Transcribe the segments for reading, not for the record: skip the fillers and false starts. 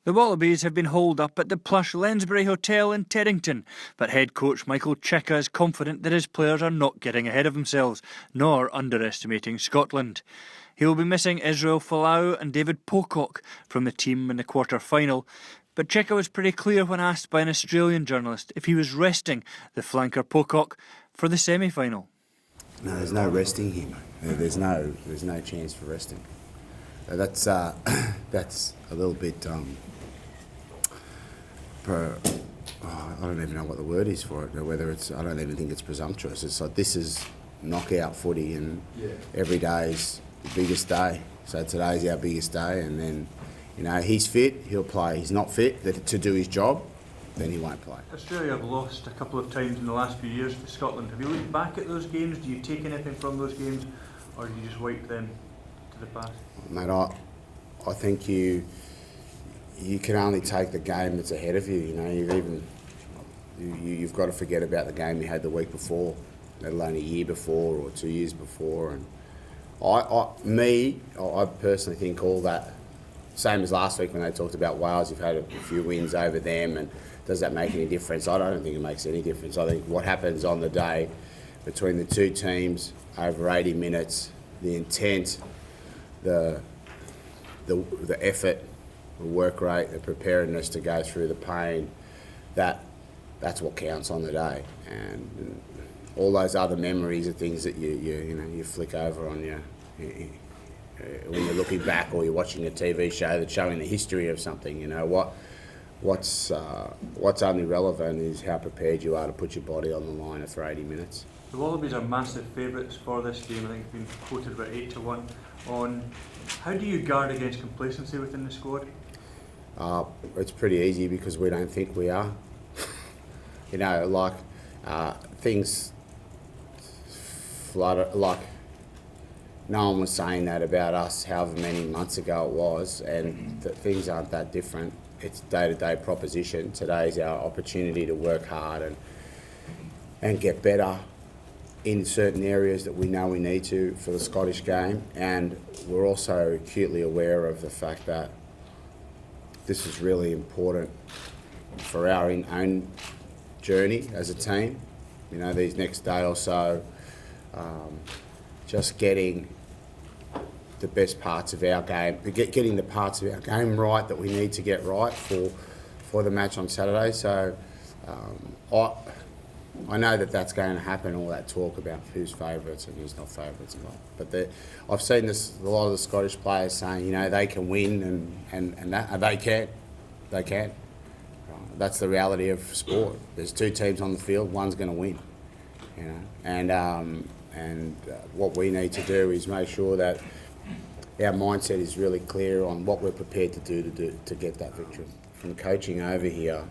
The Wallabies have been holed up at the plush Lensbury Hotel in Teddington, but head coach Michael Cheika is confident that his players are not getting ahead of themselves, nor underestimating Scotland. He will be missing Israel Folau and David Pocock from the team in the quarter-final, but Cheika was pretty clear when asked by an Australian journalist if he was resting the flanker Pocock for the semi-final. No, there's no resting him. There's no chance for resting. That's a little bit. I don't even know what the word is for it. Whether it's, I don't even think it's presumptuous. It's like this is knockout footy, and every day is the biggest day. So today's our biggest day, and then, he's fit, he'll play. He's not fit to do his job, then he won't play. Australia have lost a couple of times in the last few years to Scotland. Have you looked back at those games? Do you take anything from those games, or do you just wipe them to the past? Mate, I think you can only take the game that's ahead of you. You've got to forget about the game you had the week before, let alone a year before or 2 years before. And I personally think all that, same as last week when they talked about Wales, you've had a few wins over them, and does that make any difference? I don't think it makes any difference. I think what happens on the day between the two teams over 80 minutes, the intent, the effort, the work rate, the preparedness to go through the pain, that's what counts on the day. And all those other memories are things that you flick over on when you're looking back, or you're watching a TV show that's showing the history of something. What's only relevant is how prepared you are to put your body on the line for 80 minutes. The Wallabies are massive favourites for this game. I think it's been quoted about 8-1 on. How do you guard against complacency within the squad? It's pretty easy because we don't think we are. Things flutter, no one was saying that about us however many months ago it was, and things aren't that different. It's day-to-day proposition. Today's our opportunity to work hard and get better in certain areas that we know we need to for the Scottish game, and we're also acutely aware of the fact that this is really important for our own journey as a team. These next day or so, just getting the best parts of our game, getting the parts of our game right that we need to get right for the match on Saturday. So I know that's going to happen, all that talk about who's favourites and who's not favourites. But I've seen a lot of the Scottish players saying, they can win and they can. They can. That's the reality of sport. There's two teams on the field, one's going to win. And what we need to do is make sure that our mindset is really clear on what we're prepared to do to get that victory. From coaching over here,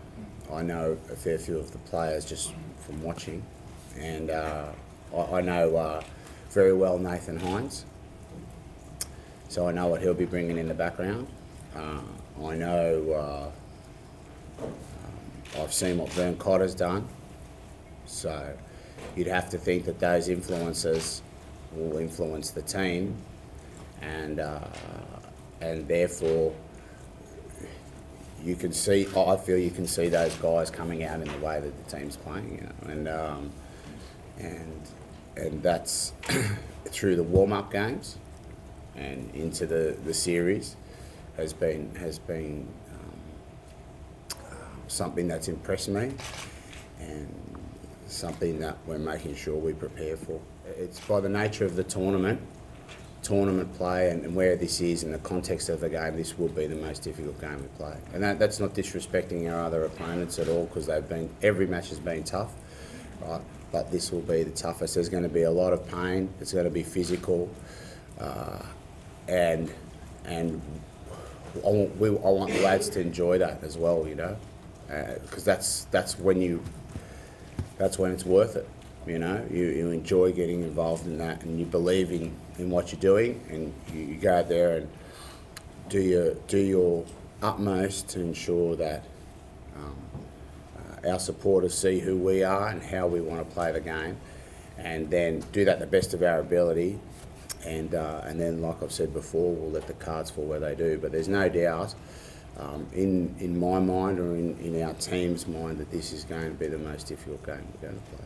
I know a fair few of the players just from watching, and I know very well Nathan Hines, so I know what he'll be bringing in the background. I know I've seen what Vern Cotter's done, so you'd have to think that those influences will influence the team, and therefore you can see. I feel you can see those guys coming out in the way that the team's playing, and that's through the warm-up games and into the series has been something that's impressed me, and something that we're making sure we prepare for. It's by the nature of the tournament play and where this is in the context of the game, this will be the most difficult game we play. And that's not disrespecting our other opponents at all, because every match has been tough, right? But this will be the toughest. There's going to be a lot of pain. It's going to be physical, and I want the lads to enjoy that as well, because that's when it's worth it. You enjoy getting involved in that, and you believe in what you're doing, and you go out there and do your utmost to ensure that our supporters see who we are and how we want to play the game, and then do that the best of our ability, and then, like I've said before, we'll let the cards fall where they do. But there's no doubt in my mind or in our team's mind that this is going to be the most difficult game we're going to play.